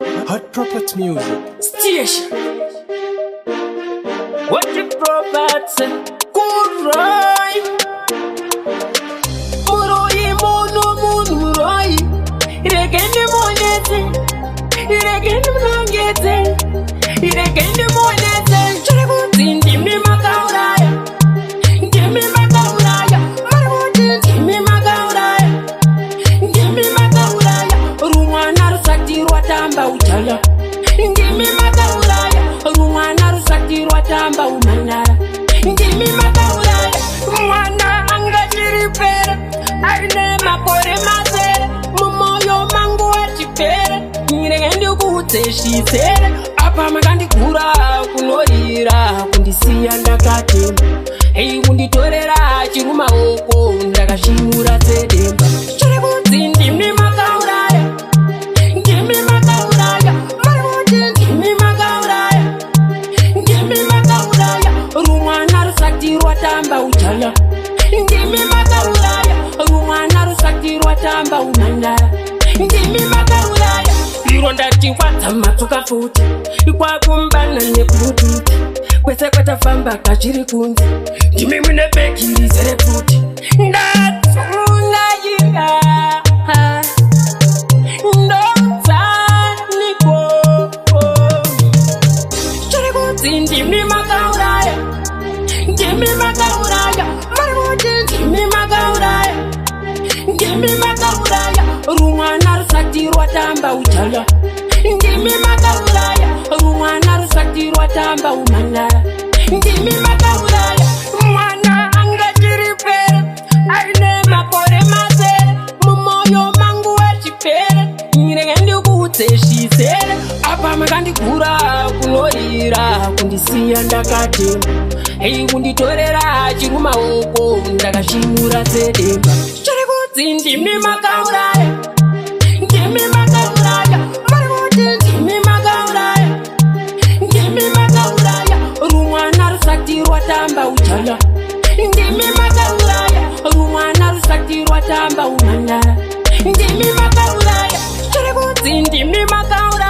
Hot Prophet Music Station. What the prophets good right. Muroi mono muroi. Iregende monete. Iregende mangete. Iregende monete. Chiregu ndimi makauraya. Ndimi makauraya. Maruti ndimi makauraya. Ndimi makauraya. Rumwana rusatirwa tamba ujaya. Ndimi makauraya. Rumwana rusatirwa tamba umanara. Ndimi makauraya. Mwana angachiripere. Aine makore mazere. Mumoyo mangu achipere. Nyiregendi ukuteshisere. Apa makandikura kunorira. Kundisiya ndakatemba. Hei kunditorera chiruma oko. Ndakashimura sedemba. Chirikuti ndimi makauraya. Ndimi makauraya. Maruti ndimi makauraya. Ndimi makauraya. Rumwana rusatirwa tamba ujaya. Ndimi makauraya. Rumwana rusatirwa tamba umandara. Ndimi makauraya. Ironda chikwata matsoka futi. Ikwakumbana nekubututi. Kwese kwatafamba kachiri kunzi. Ndimi mune bekiri zere futi. Ndatsuna yika. Ndimi makauraya. Ndimi makauraya. Maruti ndimi makauraya. Ndimi makauraya. Rumwana rusatirwa tamba ujaya. Ndimi makauraya. Rumwana rusatirwa tamba umanara. Ndimi makauraya. Mwana angachiripere. Aine makore mazere. Mumoyo mangu achipere. Nyiregendi ukuteshisere. Apa makandikura kunorira. Kundisiya ndakatemba. Hei kunditorera chiruma oko. Ndakashimura sedemba. Chirikuti ndimi makauraya. Ndimi makauraya. Maruti ndimi makauraya. Ndimi makauraya. Rumwana rusatirwa tamba ujaya. Ndimi makauraya. Rumwana rusatirwa tamba umandara. Ndimi makauraya. Chirikuti ndimi makauraya.